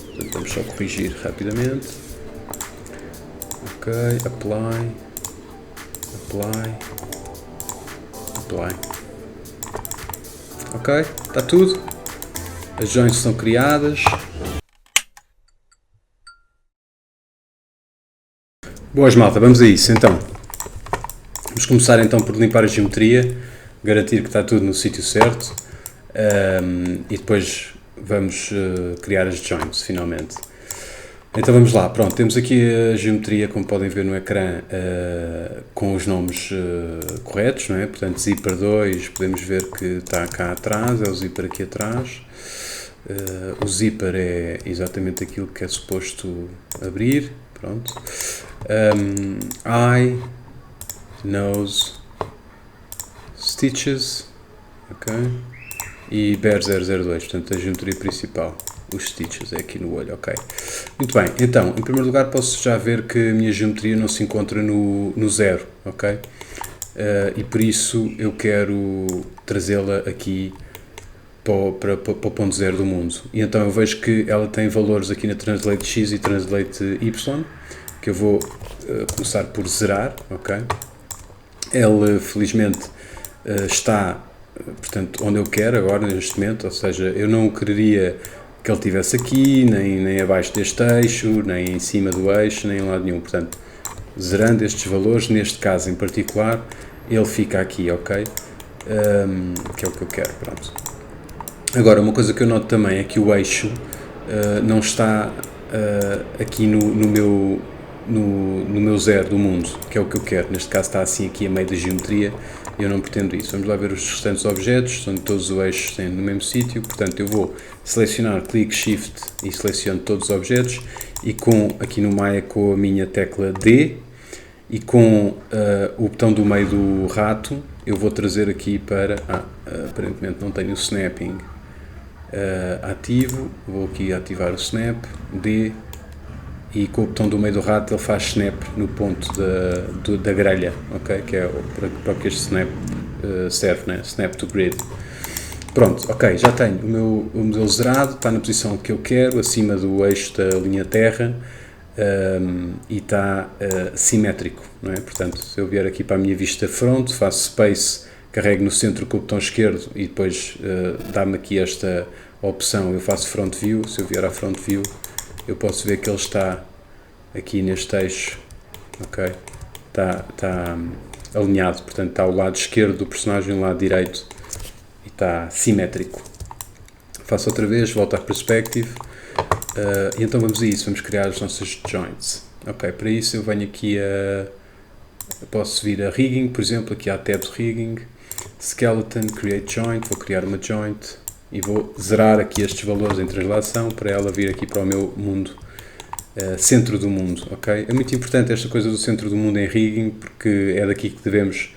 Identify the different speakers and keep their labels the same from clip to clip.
Speaker 1: Portanto, vamos só corrigir rapidamente. Ok, apply. Ok, está tudo. As joints são criadas. Boas, malta, vamos a isso então. Vamos começar então por limpar a geometria, garantir que está tudo no sítio certo, e depois vamos criar as joints finalmente. Então vamos lá, pronto, temos aqui a geometria, como podem ver no ecrã, com os nomes corretos, não é? Portanto, zipper 2, podemos ver que está cá atrás, é o zipper aqui atrás. O zipper é exatamente aquilo que é suposto abrir, pronto. Eye, nose, stitches, ok? E bear 002, portanto a geometria principal. Os stitches, é aqui no olho, ok. Muito bem, então, em primeiro lugar posso já ver que a minha geometria não se encontra no zero, ok? E por isso eu quero trazê-la aqui para o ponto zero do mundo. E então eu vejo que ela tem valores aqui na Translate X e Translate Y, que eu vou começar por zerar, ok? Ele, felizmente, está, portanto, onde eu quero agora, neste momento, ou seja, eu não quereria que ele estivesse aqui, nem abaixo deste eixo, nem em cima do eixo, nem em lado nenhum. Portanto, zerando estes valores, neste caso em particular, ele fica aqui, ok? Que é o que eu quero, pronto. Agora, uma coisa que eu noto também é que o eixo não está aqui no meu zero do mundo, que é o que eu quero. Neste caso está assim aqui a meio da geometria, e eu não pretendo isso. Vamos lá ver os restantes objetos, são todos os eixos no mesmo sítio, portanto eu vou selecionar, clique Shift e seleciono todos os objetos, e aqui no Maya com a minha tecla D, e com o botão do meio do rato, eu vou trazer aqui para, aparentemente não tenho o snapping ativo, vou aqui ativar o snap, D, e com o botão do meio do rato ele faz snap no ponto da grelha, ok? Que é para que este snap serve, né? Snap to grid. Pronto, ok, já tenho o modelo zerado, está na posição que eu quero, acima do eixo da linha terra, e está simétrico, não é? Portanto, se eu vier aqui para a minha vista front, faço space, carrego no centro com o botão esquerdo e depois dá-me aqui esta opção, eu faço front view. Se eu vier à front view, eu posso ver que ele está aqui neste eixo, ok? Está alinhado, portanto está ao lado esquerdo do personagem e ao lado direito, e está simétrico. Faço outra vez, volto à perspective, e então vamos a isso, vamos criar as nossas joints. Ok, para isso eu venho aqui posso vir a rigging, por exemplo, aqui há tab de rigging, skeleton, create joint, vou criar uma joint, e vou zerar aqui estes valores em translação para ela vir aqui para o meu mundo, centro do mundo, ok? É muito importante esta coisa do centro do mundo em rigging, porque é daqui que devemos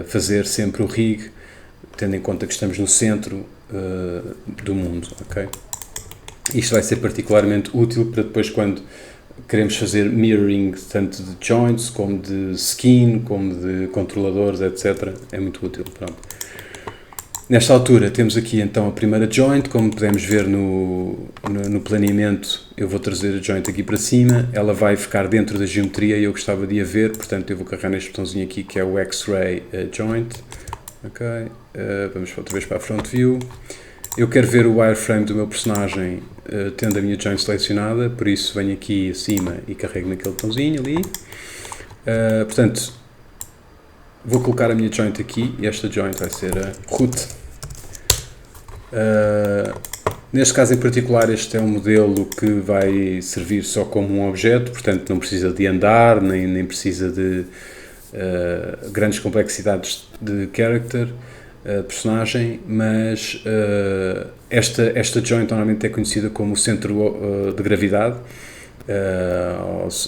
Speaker 1: fazer sempre o rig, tendo em conta que estamos no centro do mundo, ok? Isto vai ser particularmente útil para depois, quando queremos fazer mirroring tanto de joints, como de skin, como de controladores, etc. É muito útil, pronto. Nesta altura temos aqui então a primeira joint, como podemos ver no planeamento, eu vou trazer a joint aqui para cima, ela vai ficar dentro da geometria e eu gostava de a ver, portanto eu vou carregar neste botãozinho aqui que é o X-Ray Joint, ok, vamos outra vez para a Front View, eu quero ver o wireframe do meu personagem tendo a minha joint selecionada, por isso venho aqui acima e carrego naquele botãozinho ali, portanto, vou colocar a minha joint aqui, e esta joint vai ser a root. Neste caso em particular, este é um modelo que vai servir só como um objeto, portanto não precisa de andar, nem precisa de grandes complexidades de character, personagem, mas esta joint normalmente é conhecida como o centro de gravidade,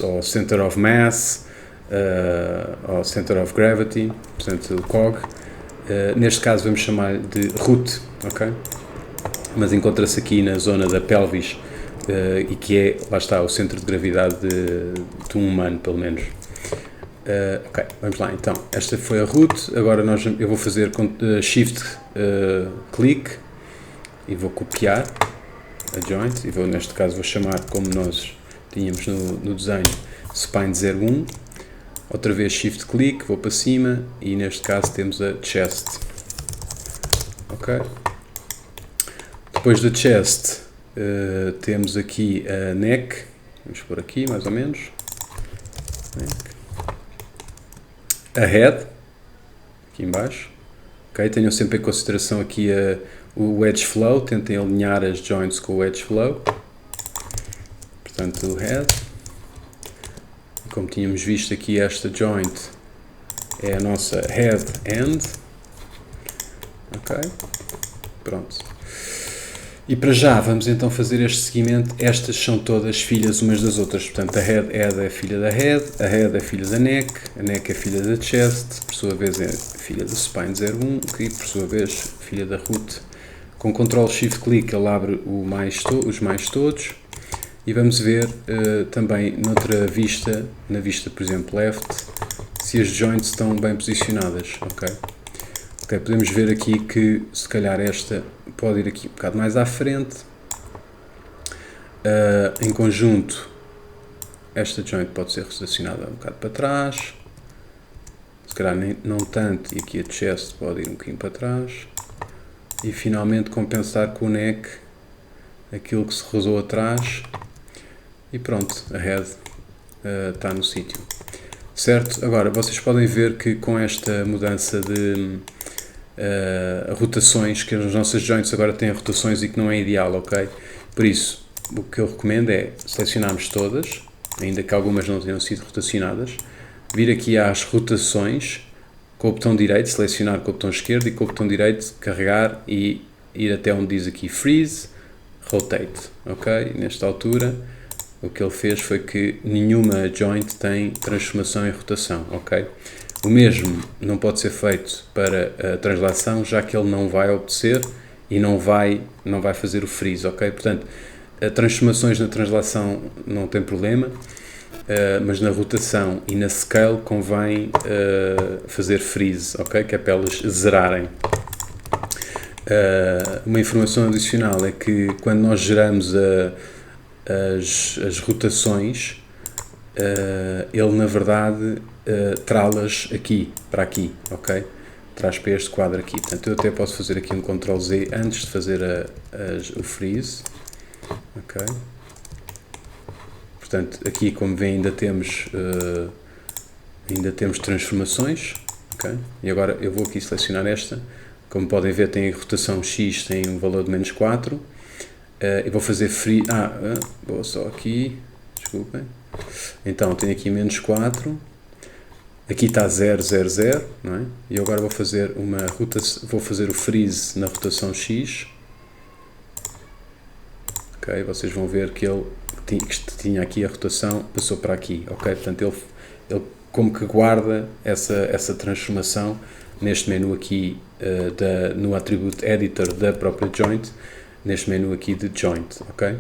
Speaker 1: ou center of mass, ou center of gravity, portanto o COG. Neste caso vamos chamar de root, ok? Mas encontra-se aqui na zona da pelvis, e que é, lá está, o centro de gravidade de um humano, pelo menos. Ok, vamos lá então, esta foi a root, agora eu vou fazer shift click e vou copiar, a joint, e neste caso vou chamar, como nós tínhamos no desenho, spine 01, outra vez shift click, vou para cima, e neste caso temos a chest, ok? Depois da chest temos aqui a neck, vamos por aqui mais ou menos, neck. A head, aqui em baixo, ok? Tenham sempre em consideração aqui o edge flow, tentem alinhar as joints com o edge flow, portanto o head, como tínhamos visto aqui esta joint é a nossa head end, ok? Pronto. E para já vamos então fazer este seguimento. Estas são todas filhas umas das outras, portanto a head é filha da head, a head é filha da neck, a neck é filha da chest, por sua vez é filha da spine 01, que por sua vez filha da root. Com Ctrl Shift Click ele abre os mais todos, e vamos ver também noutra vista, na vista por exemplo left, se as joints estão bem posicionadas, ok? Ok, podemos ver aqui que se calhar esta pode ir aqui um bocado mais à frente. Em conjunto, esta joint pode ser rotacionada um bocado para trás. Se calhar não tanto, e aqui a chest pode ir um bocadinho para trás. E finalmente compensar com o neck aquilo que se rodou atrás. E pronto, a head está no sítio. Certo? Agora, vocês podem ver que com esta mudança de rotações, que as nossas joints agora têm rotações e que não é ideal, ok? Por isso, o que eu recomendo é selecionarmos todas, ainda que algumas não tenham sido rotacionadas, vir aqui às rotações, com o botão direito, selecionar com o botão esquerdo, e com o botão direito carregar e ir até onde diz aqui Freeze, Rotate, ok? Nesta altura, o que ele fez foi que nenhuma joint tem transformação em rotação, ok? O mesmo não pode ser feito para a translação, já que ele não vai obedecer e não vai fazer o freeze, ok? Portanto, transformações na translação não tem problema, mas na rotação e na scale convém fazer freeze, ok? Que é para elas zerarem. Uma informação adicional é que quando nós geramos as rotações, ele na verdade trá-las aqui, para aqui, ok? Traz para este quadro aqui. Portanto, eu até posso fazer aqui um Ctrl Z antes de fazer o freeze, ok? Portanto, aqui como vêem ainda temos transformações, ok? E agora eu vou aqui selecionar esta. Como podem ver, tem a rotação X, tem um valor de menos 4. Eu vou fazer freeze, vou só aqui, desculpem. Então, tenho aqui menos 4. Aqui está 0, 0, 0, não é? E eu agora vou fazer vou fazer o freeze na rotação X. Ok, vocês vão ver que ele tinha aqui a rotação, passou para aqui, ok? Portanto, ele como que guarda essa transformação neste menu aqui, no Attribute Editor da própria joint, neste menu aqui de joint, ok?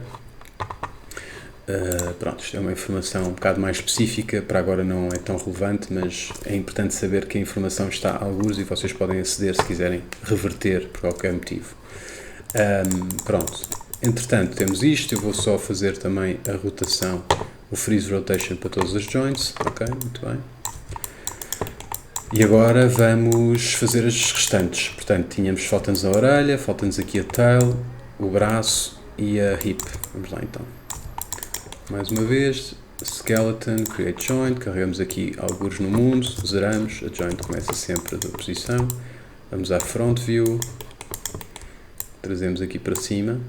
Speaker 1: Pronto, isto é uma informação um bocado mais específica, para agora não é tão relevante, mas é importante saber que a informação está a algures e vocês podem aceder se quiserem reverter por qualquer motivo. Pronto, entretanto temos isto, eu vou só fazer também a rotação, o Freeze Rotation para todas as joints, ok, muito bem. E agora vamos fazer as restantes, portanto falta-nos a orelha, falta-nos aqui a tail, o braço e a hip, vamos lá então. Mais uma vez, Skeleton, Create Joint, carregamos aqui algures no mundo, zeramos, a joint começa sempre da posição, vamos à Front View, trazemos aqui para cima,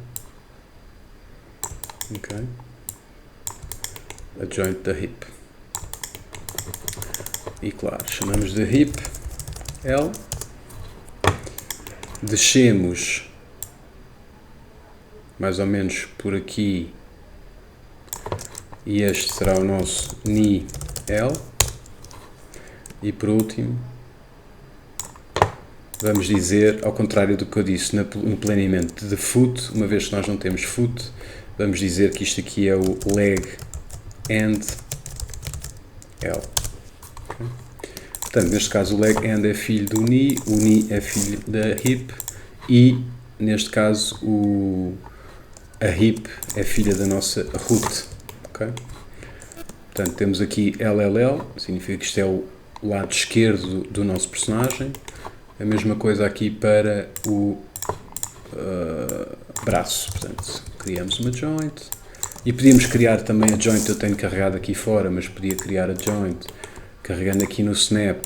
Speaker 1: ok, a joint da hip, e claro, chamamos de hip L, descemos mais ou menos por aqui, e este será o nosso knee L, e por último vamos dizer, ao contrário do que eu disse no planeamento de foot, uma vez que nós não temos foot, vamos dizer que isto aqui é o leg end L. Okay? Portanto, neste caso o leg end é filho do knee, o knee é filho da hip, e neste caso o a hip é filha da nossa root, ok? Portanto, temos aqui LLL, significa que isto é o lado esquerdo do nosso personagem. A mesma coisa aqui para o braço, portanto, criamos uma joint. E podíamos criar também a joint, eu tenho carregado aqui fora, mas podia criar a joint, carregando aqui no snap,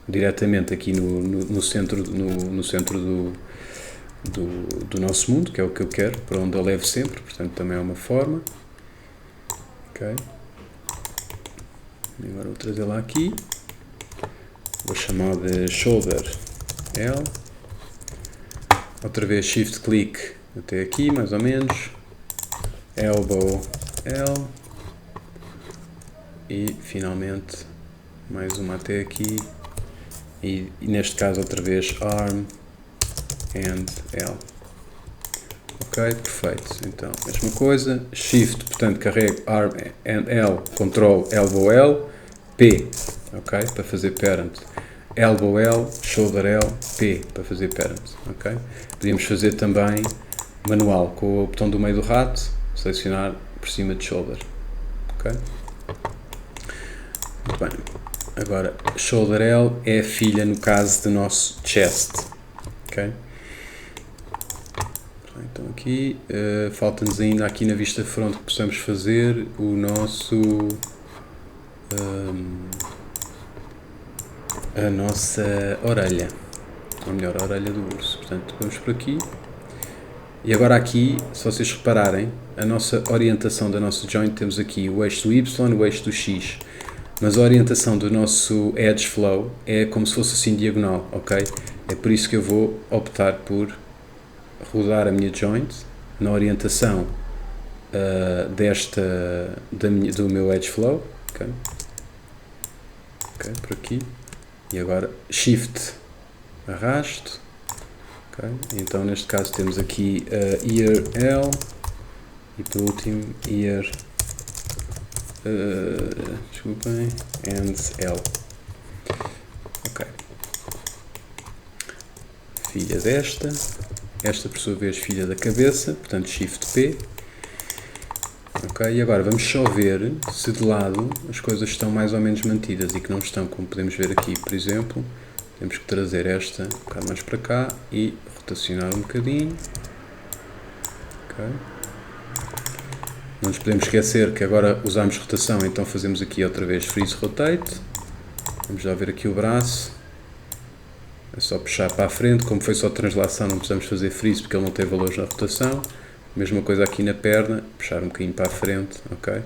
Speaker 1: diretamente aqui no centro, no centro do nosso mundo, que é o que eu quero, para onde eu levo sempre, portanto também é uma forma. Ok. Agora vou trazê-la aqui, vou chamar de shoulder L, outra vez shift click até aqui mais ou menos, elbow L e finalmente mais uma até aqui e neste caso outra vez arm and L. Ok, perfeito. Então, mesma coisa, shift, portanto carrego arm and L, control elbow L, P, ok, para fazer parent, elbow L, shoulder L, P, para fazer parent, ok. Podíamos fazer também manual, com o botão do meio do rato, selecionar por cima de shoulder, ok. Muito bem. Agora, shoulder L é a filha, no caso, do nosso chest, ok. Então aqui, falta-nos ainda aqui na vista front que possamos fazer o nosso, a nossa orelha, ou melhor, a orelha do urso. Portanto, vamos por aqui. E agora aqui, se vocês repararem, a nossa orientação da nossa joint, temos aqui o eixo do Y, o eixo do X. Mas a orientação do nosso edge flow é como se fosse assim diagonal, ok? É por isso que eu vou optar por rodar a minha joint na orientação do meu edge flow, ok? Ok, por aqui. E agora shift, arrasto, ok? Então neste caso temos aqui ear L e por último ear, desculpem, and L, ok? Filha desta. Esta, por sua vez, filha da cabeça, portanto, Shift P. Ok, e agora vamos só ver se de lado as coisas estão mais ou menos mantidas e que não estão, como podemos ver aqui, por exemplo. Temos que trazer esta um bocado mais para cá e rotacionar um bocadinho. Ok. Não nos podemos esquecer que agora usamos rotação, então fazemos aqui outra vez Freeze Rotate. Vamos já ver aqui o braço. É só puxar para a frente, como foi só translação não precisamos fazer freeze porque ele não tem valores na rotação. Mesma coisa aqui na perna, puxar um bocadinho para a frente, ok?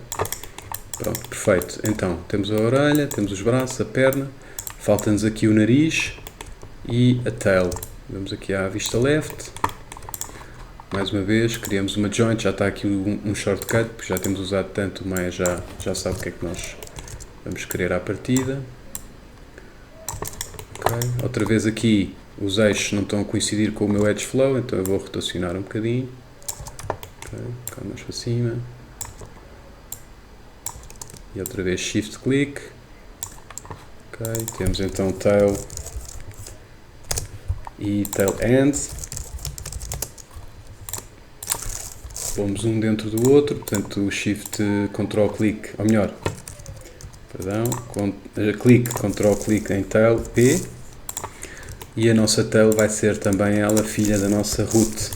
Speaker 1: Pronto, perfeito. Então, temos a orelha, temos os braços, a perna, falta-nos aqui o nariz e a tail. Vamos aqui à vista left. Mais uma vez, criamos uma joint, já está aqui um shortcut, porque já temos usado tanto, mas já sabe o que é que nós vamos querer à partida. Okay. Outra vez aqui os eixos não estão a coincidir com o meu edge flow, então eu vou rotacionar um bocadinho, okay. Um bocado mais para cima e outra vez shift click, okay. Temos então tail e tail end, pomos um dentro do outro, portanto shift control click, ou melhor, perdão, clique, control click em tail P. E a nossa tail vai ser também ela filha da nossa root.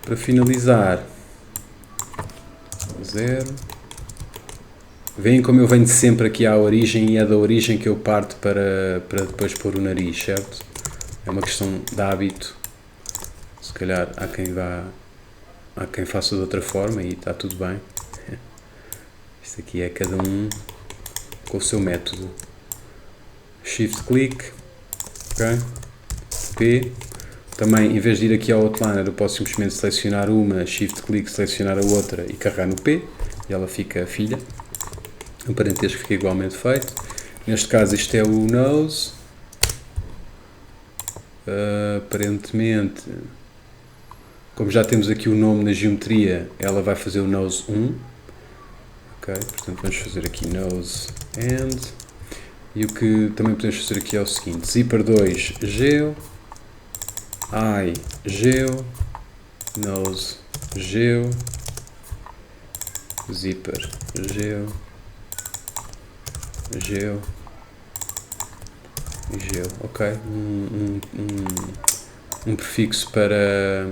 Speaker 1: Para finalizar, 0. Veem como eu venho sempre aqui à origem e é da origem que eu parto para depois pôr o nariz, certo? É uma questão de hábito. Se calhar há quem faça de outra forma e está tudo bem. Isto aqui é cada um com o seu método. Shift click, ok, P. Também, em vez de ir aqui ao outliner, eu posso simplesmente selecionar uma, shift click, selecionar a outra e carregar no P, e ela fica a filha. O parentesco fica igualmente feito. Neste caso isto é o nose. Aparentemente, como já temos aqui o nome na geometria, ela vai fazer o nose 1. Ok, portanto vamos fazer aqui nose and. E o que também podemos fazer aqui é o seguinte, zipper 2 geo, I, geo, nose, geo, zipper, geo, geo, geo, ok, um prefixo para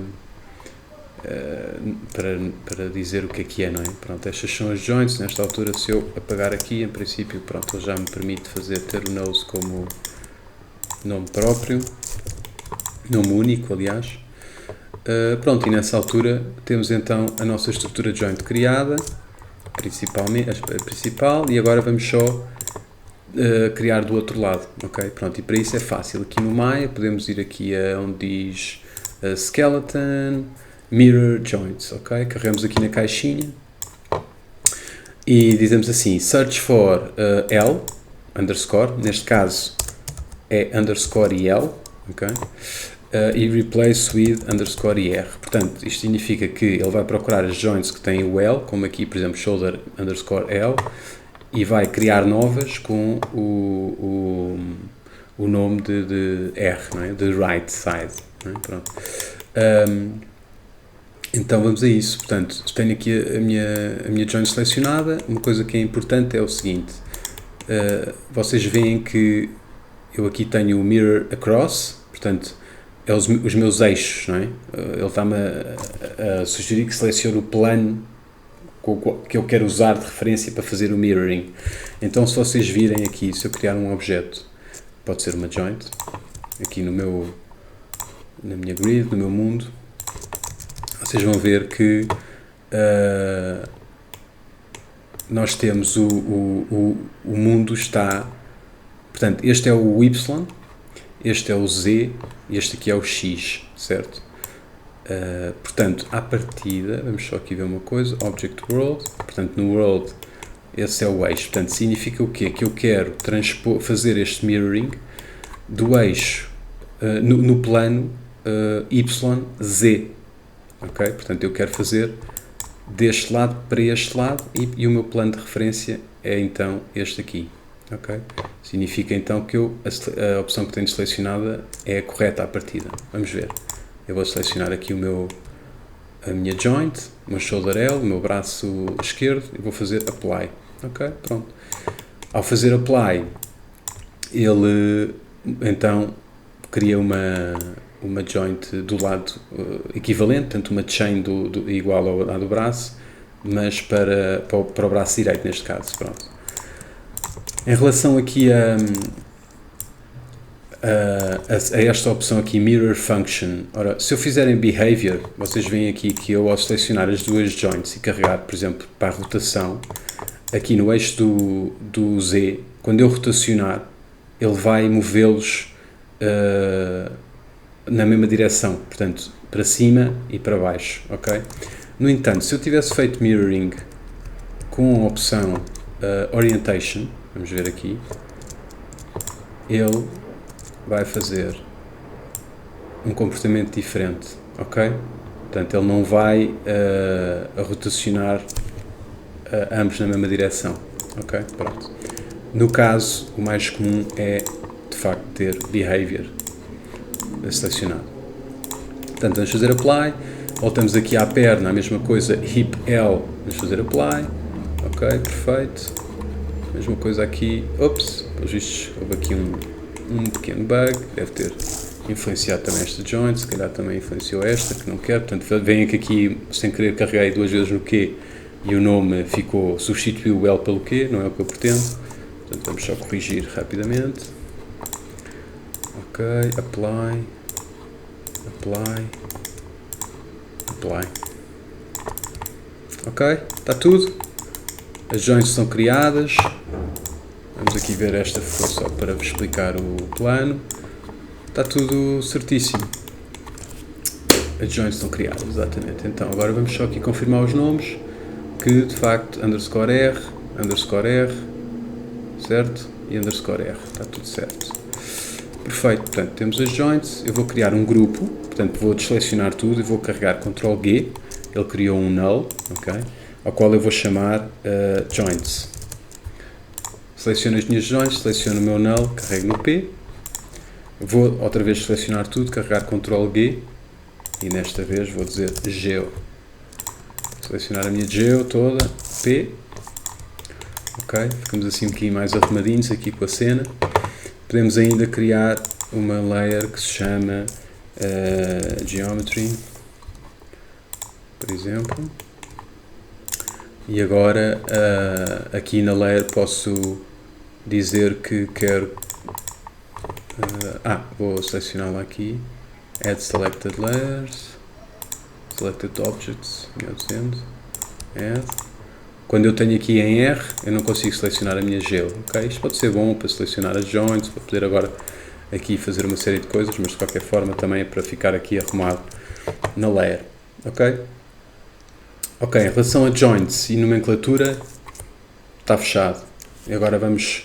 Speaker 1: dizer o que é, não é? Pronto, estas são as joints. Nesta altura, se eu apagar aqui, em princípio, pronto, ele já me permite ter o nose como nome próprio, nome único, aliás. Pronto, e nessa altura temos então a nossa estrutura de joint criada, principalmente, a principal, e agora vamos só criar do outro lado, ok? Pronto, e para isso é fácil. Aqui no Maya podemos ir aqui a onde diz Skeleton, Mirror Joints, ok? Carregamos aqui na caixinha e dizemos assim, search for L, underscore, neste caso é underscore e L, ok? E replace with underscore e R. Portanto, isto significa que ele vai procurar as joints que têm o L, como aqui, por exemplo, shoulder underscore L, e vai criar novas com o nome de R, não é? De right side. Não é? Pronto. Então vamos a isso. Portanto, tenho aqui a minha joint selecionada. Uma coisa que é importante é o seguinte, vocês veem que eu aqui tenho o mirror across, portanto, é os meus eixos, não é? Ele está-me a sugerir que selecione o plano que eu quero usar de referência para fazer o mirroring. Então, se vocês virem aqui, se eu criar um objeto, pode ser uma joint, aqui na minha grid, no meu mundo, vocês vão ver que nós temos o mundo está, portanto, este é o Y, este é o Z e este aqui é o X, certo? Portanto, à partida, vamos só aqui ver uma coisa, Object World, portanto, no World, esse é o eixo. Portanto, significa o quê? Que eu quero fazer este mirroring do eixo no plano YZ, ok? Portanto, eu quero fazer deste lado para este lado e o meu plano de referência é então este aqui, ok? Significa então que a opção que tenho selecionada é a correta à partida. Vamos ver. Eu vou selecionar aqui a minha joint, o meu shoulder L, o meu braço esquerdo e vou fazer apply, ok? Pronto. Ao fazer apply, ele então cria uma joint do lado equivalente, portanto uma chain igual à do braço, mas para o braço direito neste caso, pronto. Em relação aqui a esta opção aqui, Mirror Function, ora, se eu fizer em Behavior, vocês veem aqui que eu ao selecionar as duas joints e carregar, por exemplo, para a rotação, aqui no eixo do Z, quando eu rotacionar, ele vai movê-los na mesma direção, portanto, para cima e para baixo, ok? No entanto, se eu tivesse feito Mirroring com a opção Orientation, vamos ver aqui, ele vai fazer um comportamento diferente, ok? Portanto, ele não vai a rotacionar ambos na mesma direção, ok? Pronto. No caso, o mais comum é, de facto, ter Behavior selecionado. Portanto, vamos fazer Apply, voltamos aqui à perna, a mesma coisa, Hip L, vamos fazer Apply, ok, perfeito. Mesma coisa aqui, ops, pelos vistos, houve aqui um pequeno bug, deve ter influenciado também esta joint, se calhar também influenciou esta, que não quero, portanto, veem que aqui, sem querer, carreguei duas vezes no Q e o nome substituiu o L pelo Q, não é o que eu pretendo, portanto, vamos só corrigir rapidamente. Ok, apply, ok, está tudo, as joints são criadas, vamos aqui ver esta foi só para vos explicar o plano, está tudo certíssimo, as joints estão criadas, exatamente. Então agora vamos só aqui confirmar os nomes, que de facto underscore R, certo? E underscore R, está tudo certo. Perfeito, portanto temos as joints, eu vou criar um grupo, portanto vou desselecionar tudo e vou carregar Ctrl G, ele criou um null, ok? Ao qual eu vou chamar joints. Seleciono as minhas joints, seleciono o meu null, carrego no P Vou outra vez selecionar tudo, carregar Ctrl G e nesta vez vou dizer Geo. Selecionar a minha Geo toda, P. Ok, ficamos assim um bocadinho mais arrumadinhos aqui com a cena. Podemos ainda criar uma layer que se chama Geometry, por exemplo. E agora aqui na layer posso dizer que quero vou selecioná-la aqui, Add Selected Layers, Selected Objects, melhor dizendo, Add. Quando eu tenho aqui em R, eu não consigo selecionar a minha Geo, ok? Isto pode ser bom para selecionar as joints, para poder agora aqui fazer uma série de coisas, mas de qualquer forma também é para ficar aqui arrumado na layer, ok? Ok, em relação a joints e nomenclatura, está fechado. Agora vamos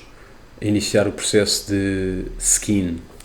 Speaker 1: iniciar o processo de skin.